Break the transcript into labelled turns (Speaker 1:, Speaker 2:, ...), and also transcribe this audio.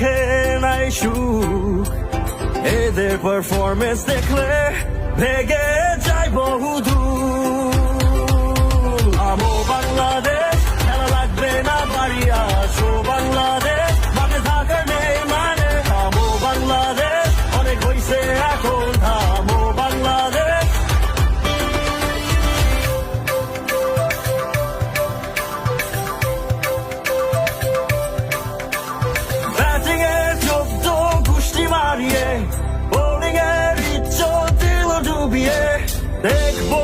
Speaker 1: দেখে নাই সুখ, এদের পারফরমেন্স দেখলে ভেগে যায় বহুদূর। আমো বাংলাদেশ, খেলা লাগবে না বাড়ি আসো বাংলাদেশ, মাঠে থাকার নেই মানে। আমো বাংলাদেশ, অনেক হইছে এখন থামো বাংলাদেশ। ব্যাটিং এর 14 গুষ্টি মারিয়ে, বোলিং এর ইজ্জত দিল ডুবিয়ে, দেখবো